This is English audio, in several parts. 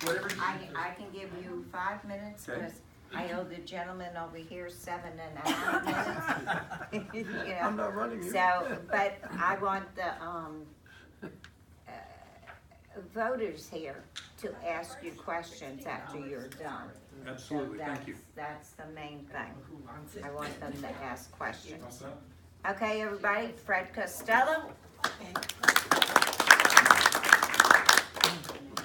Whatever. I can give you 5 minutes, Okay. because I owe the gentleman over here 7.5 minutes. You know. I'm not running you. So, but I want the voters here to ask you questions after you're done. Absolutely, So thank you. That's the main thing. I want them to ask questions. Okay, everybody, Fred Costello.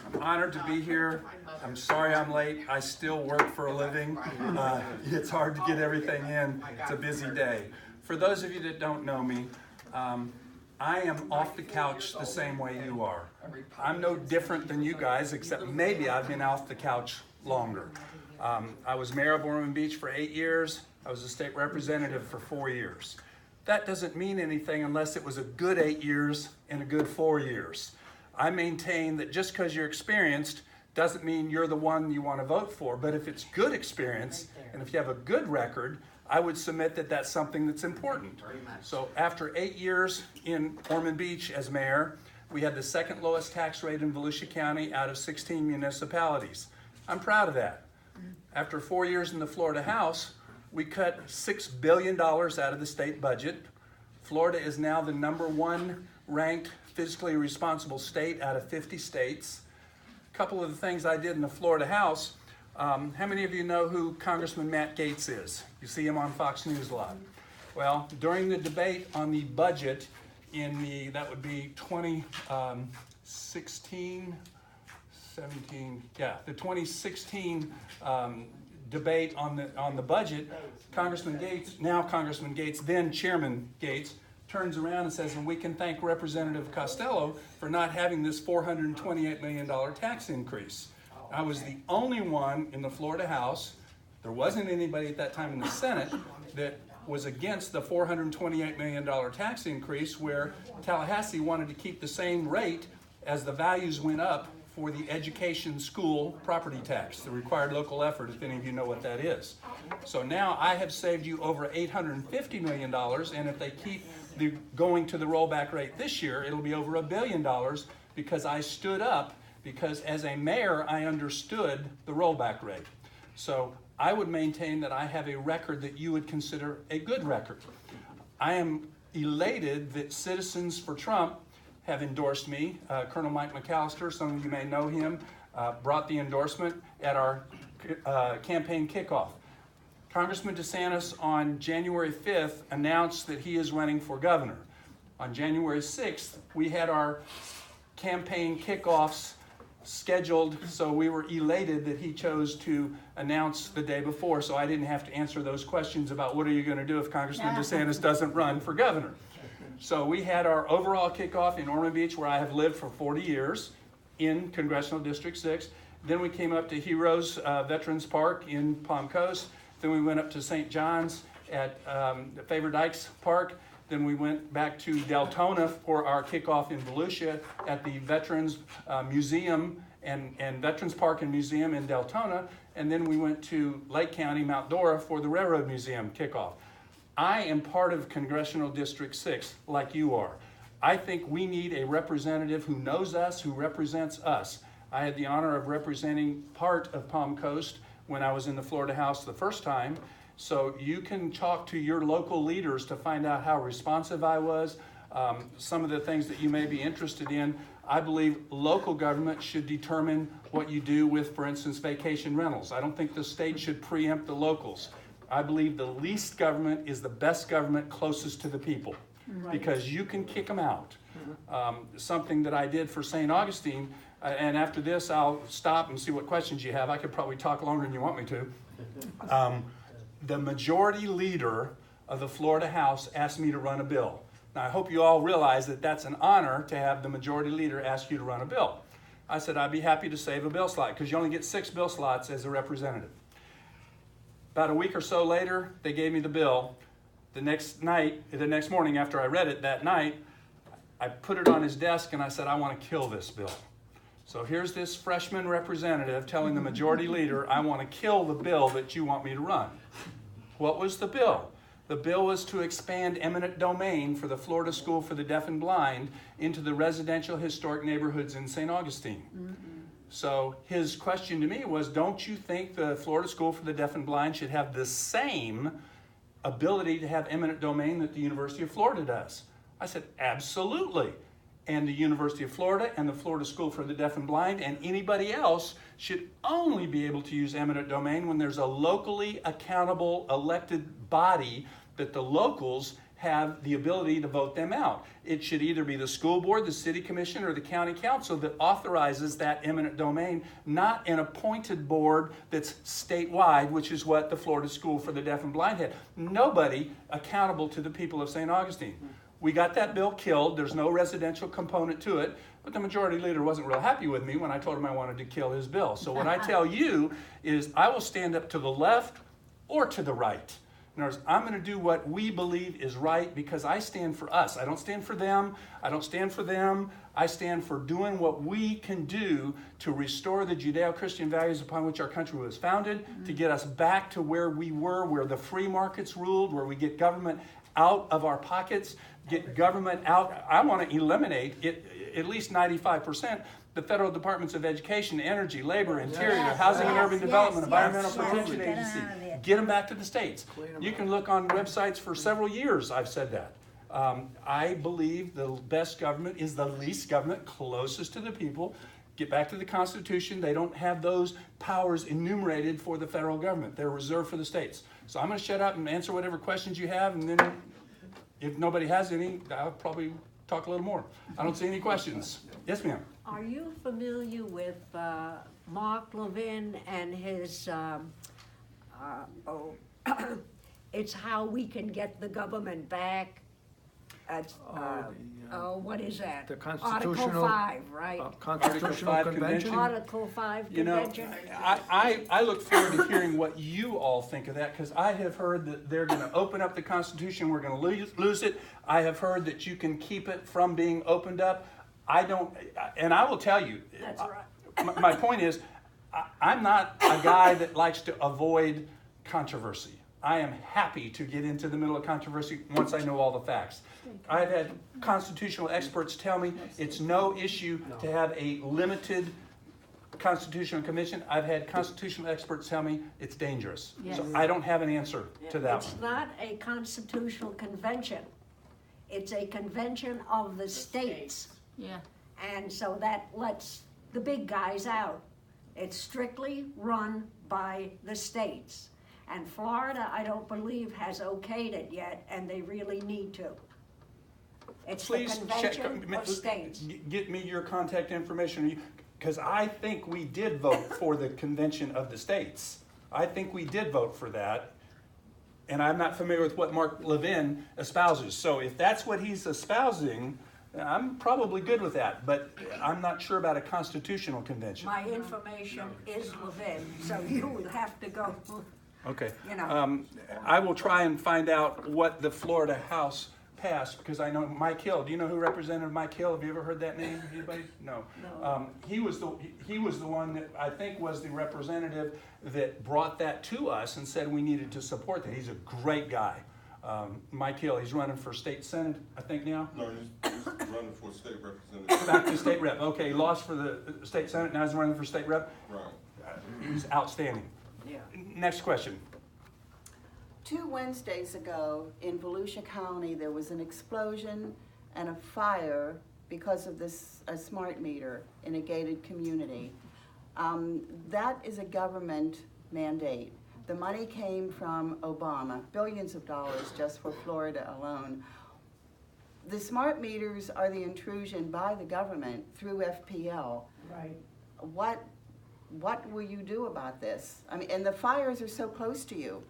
I'm honored to be here. I'm sorry I'm late. I still work for a living. It's hard to get everything in. It's a busy day. For those of you that don't know me, I am off the couch the same way you are. I'm no different than you guys, except maybe I've been off the couch longer. I was mayor of Ormond Beach for 8 years. I was a state representative for 4 years. That doesn't mean anything unless it was a good 8 years and a good 4 years. I maintain that just because you're experienced doesn't mean you're the one you want to vote for. But if it's good experience and if you have a good record, I would submit that that's something that's important. So after 8 years in Ormond Beach as mayor, we had the second lowest tax rate in Volusia County out of 16 municipalities. I'm proud of that. After 4 years in the Florida House, we cut $6 billion out of the state budget. Florida is now the #1 ranked fiscally responsible state out of 50 states. A couple of the things I did in the Florida House. How many of you know who Congressman Matt Gaetz is? You see him on Fox News a lot. Well, during the debate on the budget in that would be 2016, 17, yeah, the 2016 debate on the budget, Congressman Gaetz, now Congressman Gaetz, then Chairman Gaetz, turns around and says, and we can thank Representative Costello for not having this $428 million tax increase. I was the only one in the Florida House, there wasn't anybody at that time in the Senate, that was against the $428 million tax increase, where Tallahassee wanted to keep the same rate as the values went up for the education school property tax, the required local effort, if any of you know what that is. So now I have saved you over $850 million, and if they keep going to the rollback rate this year, it'll be over $1 billion, because I stood up, because as a mayor, I understood the rollback rate. So I would maintain that I have a record that you would consider a good record. I am elated that Citizens for Trump have endorsed me. Colonel Mike McAllister, some of you may know him, brought the endorsement at our campaign kickoff. Congressman DeSantis on January 5th announced that he is running for governor. On January 6th, we had our campaign kickoffs scheduled, so we were elated that he chose to announce the day before, so I didn't have to answer those questions about what are you going to do if Congressman DeSantis doesn't run for governor. So we had our overall kickoff in Ormond Beach, where I have lived for 40 years, in Congressional District 6. Then we came up to Heroes Veterans Park in Palm Coast. Then we went up to St. John's at Favor Dykes Park. Then we went back to Deltona for our kickoff in Volusia at the Veterans Museum and Veterans Park and Museum in Deltona. And then we went to Lake County, Mount Dora for the Railroad Museum kickoff. I am part of Congressional District 6 like you are. I think we need a representative who knows us, who represents us. I had the honor of representing part of Palm Coast when I was in the Florida House the first time. So you can talk to your local leaders to find out how responsive I was, some of the things that you may be interested in. I believe local government should determine what you do with, for instance, vacation rentals. I don't think the state should preempt the locals. I believe the least government is the best government closest to the people, because you can kick them out. Something that I did for St. Augustine, and after this I'll stop and see what questions you have. I could probably talk longer than you want me to. The majority leader of the Florida House asked me to run a bill. Now, I hope you all realize that that's an honor to have the majority leader ask you to run a bill. I said I'd be happy to save a bill slot, because you only get 6 bill slots as a representative. About a week or so later, they gave me the bill. The next morning after I read it that night, I put it on his desk and I said, I want to kill this bill. So here's this freshman representative telling the majority leader, I want to kill the bill that you want me to run. What was the bill? The bill was to expand eminent domain for the Florida School for the Deaf and Blind into the residential historic neighborhoods in St. Augustine. So his question to me was, don't you think the Florida School for the Deaf and Blind should have the same ability to have eminent domain that the University of Florida does? I said, absolutely. And the University of Florida and the Florida School for the Deaf and Blind and anybody else should only be able to use eminent domain when there's a locally accountable elected body that the locals have the ability to vote them out. It should either be the school board, the city commission, or the county council that authorizes that eminent domain, not an appointed board that's statewide, which is what the Florida School for the Deaf and Blind had. Nobody accountable to the people of St. Augustine. We got that bill killed. There's no residential component to it, but the majority leader wasn't real happy with me when I told him I wanted to kill his bill. So what I tell you is I will stand up to the left or to the right. In other words, I'm going to do what we believe is right because I stand for us. I don't stand for them. I don't stand for them. I stand for doing what we can do to restore the Judeo-Christian values upon which our country was founded, to get us back to where we were, where the free markets ruled, where we get government out of our pockets, get government out. I want to eliminate it, at least 95%, the federal departments of education, energy, labor, interior, housing and urban development, environmental protection agency. Get them back to the states. You can look on websites for several years, I've said that. I believe the best government is the least government, closest to the people. Get back to the Constitution. They don't have those powers enumerated for the federal government. They're reserved for the states. So I'm going to shut up and answer whatever questions you have, and then if nobody has any, I'll probably talk a little more. I don't see any questions. Yes, ma'am. Are you familiar with Mark Levin and his, it's how we can get the government back? What is that? The constitutional, Article 5, right? Constitutional Article 5 Convention. Article 5 You know, convention? I look forward to hearing what you all think of that, because I have heard that they're going to open up the Constitution, we're going to lose it. I have heard that you can keep it from being opened up. I don't, and I will tell you, That's right. my point is, I'm not a guy that likes to avoid controversy. I am happy to get into the middle of controversy once I know all the facts. I've had constitutional experts tell me it's no issue to have a limited constitutional convention. I've had constitutional experts tell me it's dangerous. Yes. So I don't have an answer to that It's one. not a constitutional convention. It's a convention of the states. Yeah. And so that lets the big guys out. It's strictly run by the states. And Florida, I don't believe, has okayed it yet, and they really need to. It's the Please check, convention of states. get me your contact information, because I think we did vote for the convention of the states. I think we did vote for that. And I'm not familiar with what Mark Levin espouses. So if that's what he's espousing, I'm probably good with that, but I'm not sure about a constitutional convention. My information is Levin, so you would have to go, Okay. you know. I will try and find out what the Florida House passed, because I know Mike Hill. Do you know who Representative Mike Hill? Have you ever heard that name? Anybody? No. No. He was the one that I think was the representative that brought that to us and said we needed to support that. He's a great guy. Mike Hill, he's running for state senate, I think now. No, he's running for state representative. Back to state rep. Okay, he lost for the state senate, now he's running for state rep. Right. He's outstanding. Yeah. Next question. 2 Wednesdays ago in Volusia County, there was an explosion and a fire because of this smart meter in a gated community. That is a government mandate. The money came from Obama, billions of dollars just for Florida alone. The smart meters are the intrusion by the government through FPL. Right. What will you do about this? I mean, and the fires are so close to you.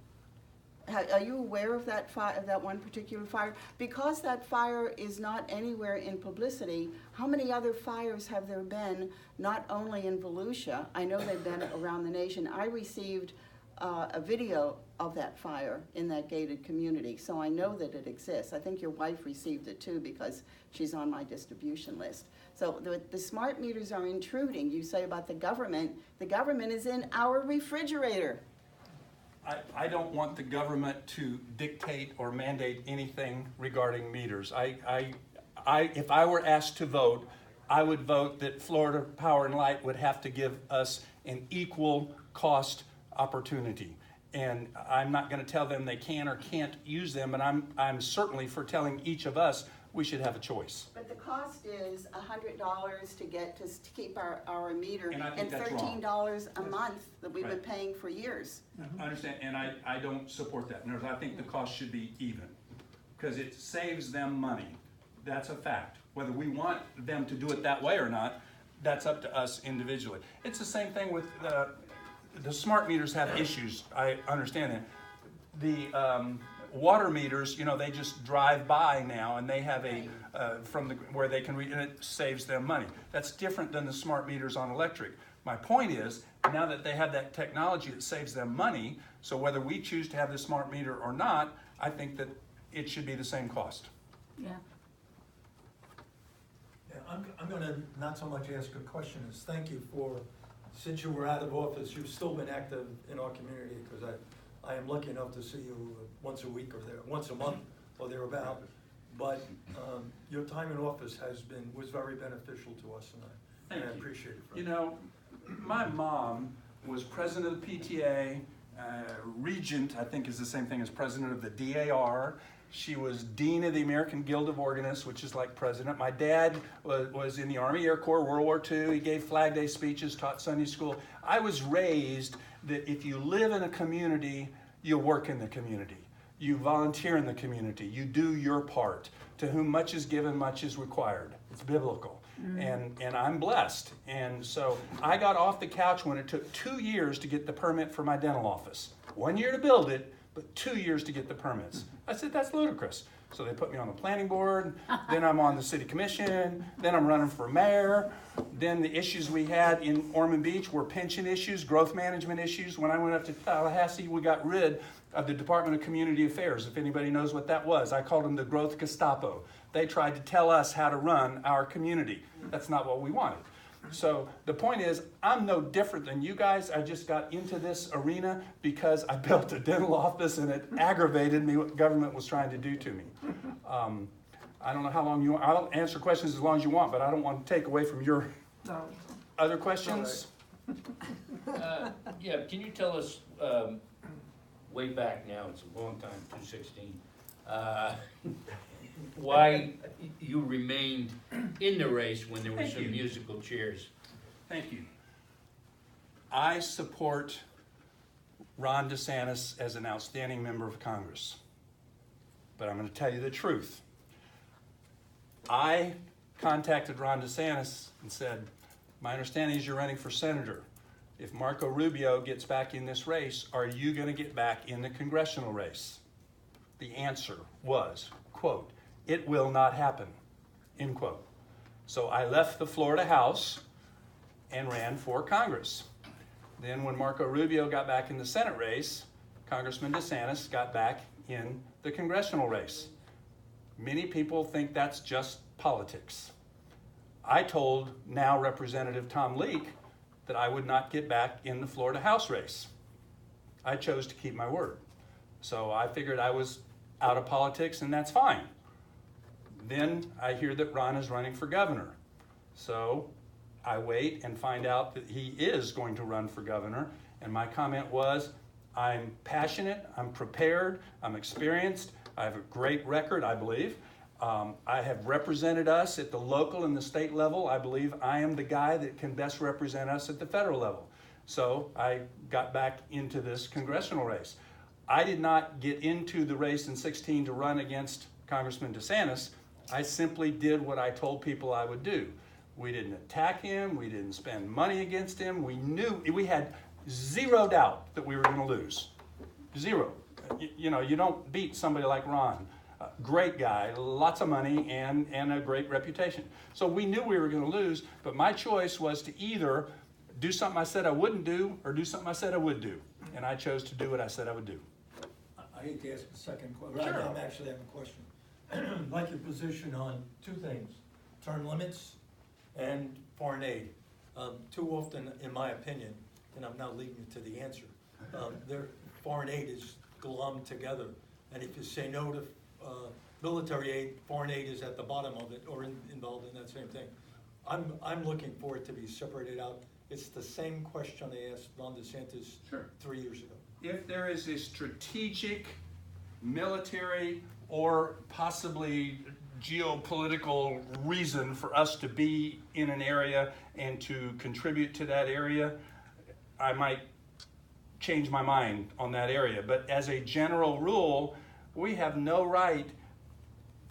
Are you aware of that of that one particular fire? Because that fire is not anywhere in publicity, how many other fires have there been, not only in Volusia? I know they've been around the nation. I received a video of that fire in that gated community, so I know that it exists. I think your wife received it too, because she's on my distribution list. So the smart meters are intruding. You say about the government is in our refrigerator. I don't want the government to dictate or mandate anything regarding meters. If I were asked to vote, I would vote that Florida Power and Light would have to give us an equal cost opportunity. And I'm not going to tell them they can or can't use them, but I'm certainly for telling each of us we should have a choice. But the cost is $100 to keep our meter, And I think and that's wrong. $13 a month that we've been Right. paying for years. I understand, and I don't support that. I think the cost should be even, because it saves them money. That's a fact. Whether we want them to do it that way or not, that's up to us individually. It's the same thing with the smart meters have issues. I understand that. The water meters, they just drive by now, and they have where they can read, and it saves them money. That's different than the smart meters on electric. My point is, now that they have that technology, it saves them money. So whether we choose to have the smart meter or not, I think that it should be the same cost. Yeah. Yeah, I'm gonna not so much ask a question as thank you for, since you were out of office, you've still been active in our community, because I am lucky enough to see you once a week or once a month or thereabout. But your time in office was very beneficial to us, and I appreciate it. You know, my mom was president of the PTA, regent, I think is the same thing as president of the DAR. She was dean of the American Guild of Organists, which is like president. My dad was in the Army Air Corps, World War II. He gave Flag Day speeches, taught Sunday school. I was raised that if you live in a community, you work in the community. You volunteer in the community. You do your part. To whom much is given, much is required. It's biblical. And I'm blessed. And so I got off the couch when it took 2 years to get the permit for my dental office. 1 year to build it, but 2 years to get the permits. I said, that's ludicrous. So they put me on the planning board, then I'm on the city commission, then I'm running for mayor. Then the issues we had in Ormond Beach were pension issues, growth management issues. When I went up to Tallahassee, we got rid of the Department of Community Affairs, if anybody knows what that was. I called them the Growth Gestapo. They tried to tell us how to run our community. That's not what we wanted. So the point is, I'm no different than you guys. I just got into this arena because I built a dental office and it aggravated me what government was trying to do to me. I don't know how long you want. I'll answer questions as long as you want, but I don't want to take away from your other questions. Yeah, can you tell us, way back now, it's a long time, 2016, why you remained in the race when there were Thank some you. musical chairs? Thank you. I support Ron DeSantis as an outstanding member of Congress. But I'm going to tell you the truth. I contacted Ron DeSantis and said, my understanding is you're running for senator. If Marco Rubio gets back in this race, are you going to get back in the congressional race? The answer was, quote, it will not happen, end quote. So I left the Florida House and ran for Congress. Then when Marco Rubio got back in the Senate race, Congressman DeSantis got back in the congressional race. Many people think that's just politics. I told now Representative Tom Leek that I would not get back in the Florida House race. I chose to keep my word. So I figured I was out of politics, and that's fine. Then I hear that Ron is running for governor. So I wait and find out that he is going to run for governor. And my comment was, I'm passionate, I'm prepared, I'm experienced, I have a great record, I believe. I have represented us at the local and the state level. I believe I am the guy that can best represent us at the federal level. So I got back into this congressional race. I did not get into the race in 2016 to run against Congressman DeSantis. I simply did what I told people I would do. We didn't attack him. We didn't spend money against him. We had zero doubt that we were going to lose. Zero. You know, you don't beat somebody like Ron. Great guy, lots of money, and a great reputation. So we knew we were going to lose, but my choice was to either do something I said I wouldn't do or do something I said I would do. And I chose to do what I said I would do. I hate to ask a second question. Sure. I actually have a question. I'd like your position on two things, term limits and foreign aid. Too often, in my opinion, and I'm now leading you to the answer, foreign aid is glommed together. And if you say no to military aid, foreign aid is at the bottom of it or involved in that same thing. I'm looking for it to be separated out. It's the same question I asked Ron DeSantis Sure. 3 years ago. If there is a strategic, military, or possibly geopolitical reason for us to be in an area and to contribute to that area, I might change my mind on that area. But as a general rule, we have no right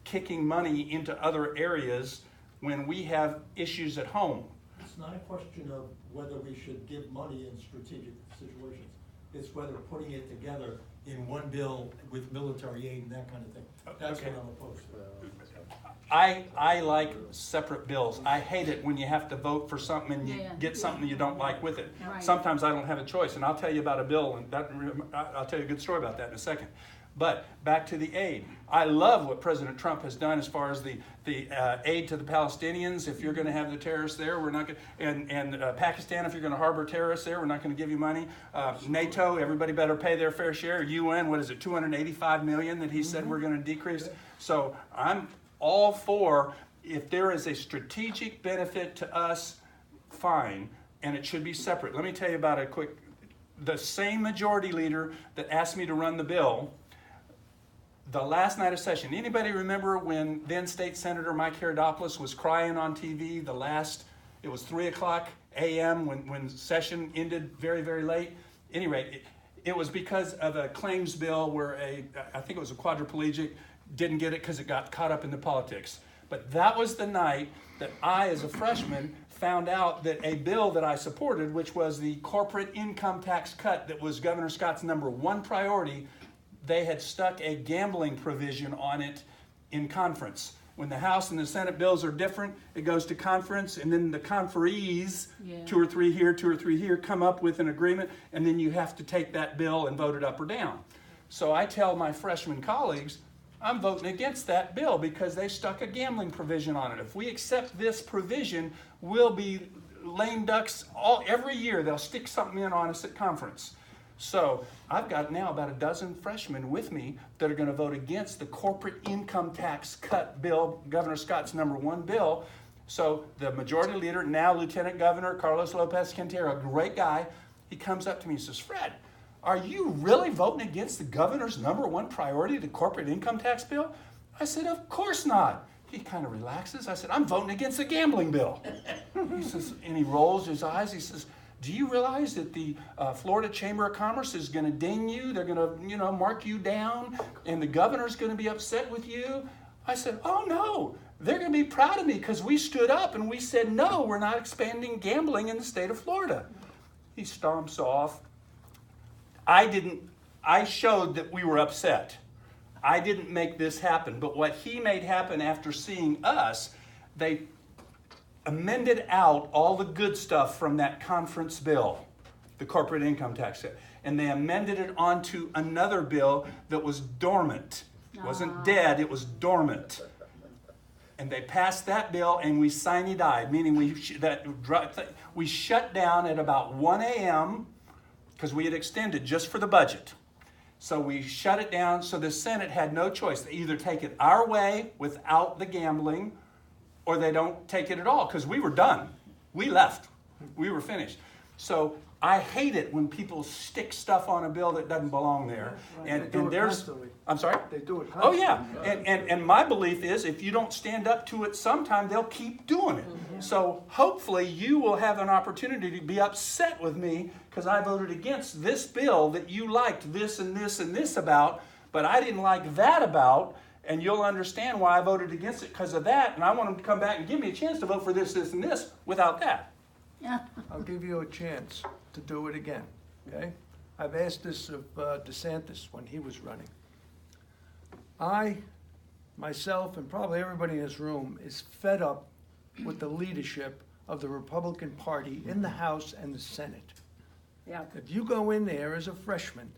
kicking money into other areas when we have issues at home. It's not a question of whether we should give money in strategic situations. It's whether putting it together in one bill with military aid and that kind of thing. That's Okay. what I'm opposed to. I like separate bills. I hate it when you have to vote for something and you get something you don't like with it. Right. Sometimes I don't have a choice, and I'll tell you about a bill, and I'll tell you a good story about that in a second. But back to the aid. I love what President Trump has done as far as the aid to the Palestinians. If you're going to have the terrorists there, we're not going. And Pakistan, if you're going to harbor terrorists there, we're not going to give you money. NATO, everybody better pay their fair share. UN, what is it, 285 million that he said we're going to decrease. So I'm all for, if there is a strategic benefit to us, fine, and it should be separate. Let me tell you about the same majority leader that asked me to run the bill. The last night of session, anybody remember when then State Senator Mike Herodopoulos was crying on TV it was 3:00 a.m. when session ended very, very late? Anyway, it was because of a claims bill where I think it was a quadriplegic, didn't get it because it got caught up in the politics. But that was the night that I, as a freshman, found out that a bill that I supported, which was the corporate income tax cut that was Governor Scott's #1 priority, they had stuck a gambling provision on it in conference. When the House and the Senate bills are different, it goes to conference, and then the conferees, 2 or 3 here, 2 or 3 here, come up with an agreement, and then you have to take that bill and vote it up or down. So I tell my freshman colleagues, I'm voting against that bill because they stuck a gambling provision on it. If we accept this provision, we'll be lame ducks every year. They'll stick something in on us at conference. So I've got now about a dozen freshmen with me that are going to vote against the corporate income tax cut bill, Governor Scott's #1 bill. So the majority leader, now Lieutenant Governor Carlos Lopez Quintero, a great guy, he comes up to me and says, "Fred, are you really voting against the governor's #1 priority, the corporate income tax bill?" I said, "Of course not." He kind of relaxes. I said, "I'm voting against the gambling bill." He says, and he rolls his eyes. He says, "Do you realize that the Florida Chamber of Commerce is going to ding you? They're going to, mark you down, and the governor's going to be upset with you?" I said, "Oh no, they're going to be proud of me because we stood up and we said, no, we're not expanding gambling in the state of Florida." He stomps off. I showed that we were upset. I didn't make this happen, but what he made happen after seeing us, they amended out all the good stuff from that conference bill, the corporate income tax, and they amended it onto another bill that was dormant. It wasn't dead, it was dormant. And they passed that bill and we sine-died, meaning we shut down at about 1 a.m. because we had extended just for the budget. So we shut it down, so the Senate had no choice. They either take it our way without the gambling, or they don't take it at all, because we were done. We left. We were finished. So I hate it when people stick stuff on a bill that doesn't belong there. And there's, I'm sorry? They do it Oh constantly. yeah, and my belief is if you don't stand up to it sometime, they'll keep doing it. So hopefully you will have an opportunity to be upset with me because I voted against this bill that you liked this and this and this about, but I didn't like that about, and you'll understand why I voted against it because of that, and I want them to come back and give me a chance to vote for this, this, and this without that. I'll give you a chance to do it again, okay? I've asked this of DeSantis when he was running. I, myself, and probably everybody in this room is fed up with the leadership of the Republican Party in the House and the Senate. Yeah. If you go in there as a freshman,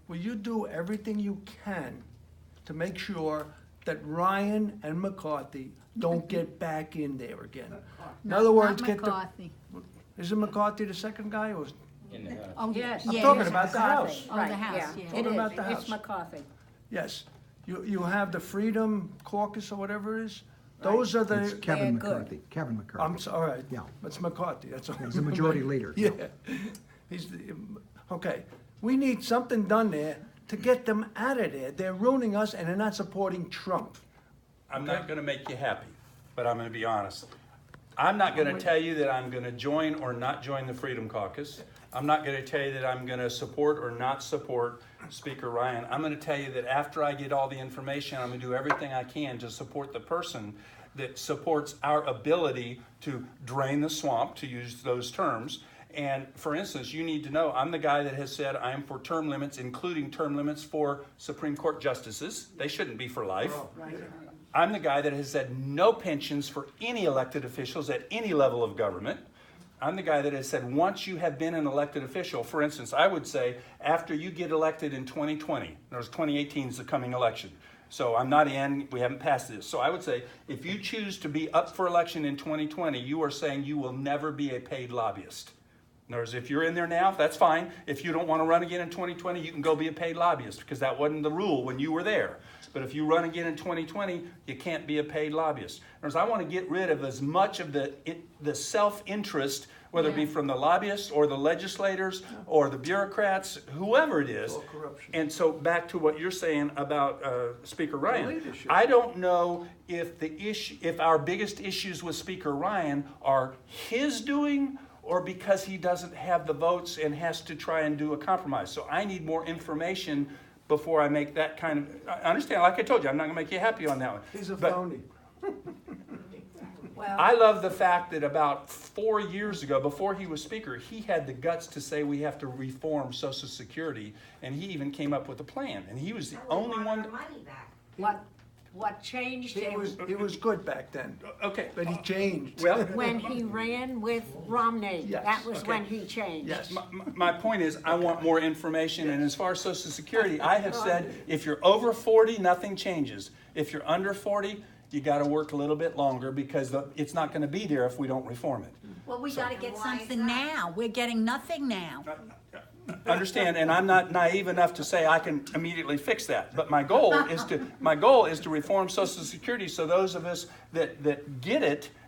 will you do everything you can to make sure that Ryan and McCarthy don't get back in there again? In other words, Not get the... McCarthy. Isn't McCarthy the second guy, or... in the house. Oh, Yes. I'm yeah, talking yeah. about the McCarthy. House. Oh, Right, the House, yeah. yeah. It Talking is. about the It's House. McCarthy. Yes, you have the Freedom Caucus or whatever it is. Those are It's the, Kevin They're good. McCarthy, Kevin McCarthy. I'm sorry. Yeah. That's McCarthy, that's all. He's the majority leader. Yeah. He's, okay, we need something done there to get them out of there. They're ruining us and they're not supporting Trump. I'm not gonna make you happy, but I'm gonna be honest. I'm not gonna tell you that I'm gonna join or not join the Freedom Caucus. I'm not gonna tell you that I'm gonna support or not support Speaker Ryan. I'm gonna tell you that after I get all the information, I'm gonna do everything I can to support the person that supports our ability to drain the swamp, to use those terms. And for instance, you need to know, I'm the guy that has said I am for term limits, including term limits for Supreme Court justices. They shouldn't be for life. I'm the guy that has said no pensions for any elected officials at any level of government. I'm the guy that has said once you have been an elected official, for instance, I would say after you get elected in 2020, there's 2018 is the coming election. So I'm not in, we haven't passed this. So I would say if you choose to be up for election in 2020, you are saying you will never be a paid lobbyist. In other words, if you're in there now, that's fine. If you don't want to run again in 2020, you can go be a paid lobbyist because that wasn't the rule when you were there. But if you run again in 2020, you can't be a paid lobbyist. In other words, I want to get rid of as much of the self-interest, whether it be from the lobbyists or the legislators or the bureaucrats, whoever it is. All corruption. And so back to what you're saying about Speaker Ryan, leadership. I don't know if our biggest issues with Speaker Ryan are his doing or because he doesn't have the votes and has to try and do a compromise. So I need more information before I make that kind of, I understand, like I told you, I'm not gonna make you happy on that one. He's a But phony. Well, I love the fact that about 4 years ago, before he was speaker, he had the guts to say we have to reform Social Security, and he even came up with a plan, and he was the only one. what changed him He was good back then, Okay, but he changed. well, when he ran with Romney, Yes, that was okay. when he changed. Yes. my point is, I want more information, and as far as Social Security, I have said, if you're over 40, nothing changes. If you're under 40, you gotta work a little bit longer because it's not gonna be there if we don't reform it. Well, we gotta get something now. We're getting nothing now. Understand, and I'm not naive enough to say I can immediately fix that. But my goal is to reform Social Security so those of us that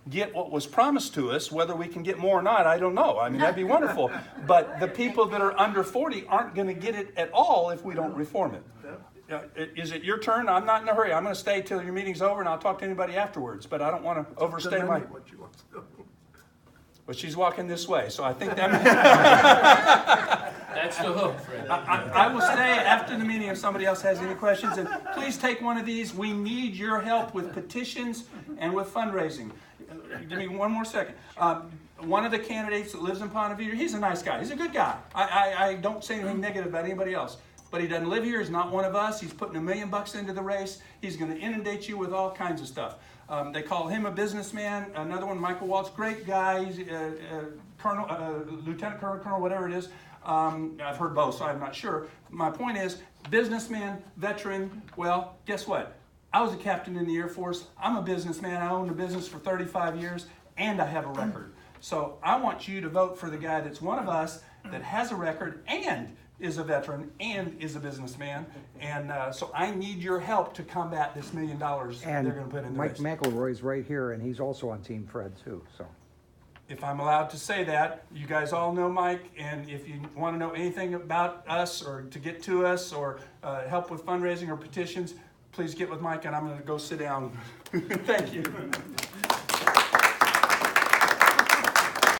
get what was promised to us. Whether we can get more or not, I don't know. I mean, that'd be wonderful. But the people that are under 40 aren't going to get it at all if we don't reform it. Is it your turn? I'm not in a hurry. I'm going to stay till your meeting's over, and I'll talk to anybody afterwards. But I don't want to overstay my. What you want to do. But she's walking this way, so I think that. That's the hook, Fred. I will stay after the meeting if somebody else has any questions. And please take one of these. We need your help with petitions and with fundraising. Give me one more second. One of the candidates that lives in Ponte Vedra, he's a nice guy. He's a good guy. I don't say anything negative about anybody else. But he doesn't live here. He's not one of us. He's putting $1 million into the race. He's going to inundate you with all kinds of stuff. They call him a businessman. Another one, Michael Waltz, great guy. He's Colonel, Lieutenant Colonel, whatever it is. I've heard both, so I'm not sure. My point is, businessman, veteran. Well, guess what? I was a captain in the Air Force. I'm a businessman. I owned a business for 35 years, and I have a record. So I want you to vote for the guy that's one of us, that has a record, and is a veteran, and is a businessman. And so I need your help to combat this $1 million they're going to put in the Mike race. McElroy's right here, and he's also on Team Fred too, so. If I'm allowed to say that, you guys all know Mike, and if you want to know anything about us or to get to us or help with fundraising or petitions, please get with Mike, and I'm going to go sit down. Thank you.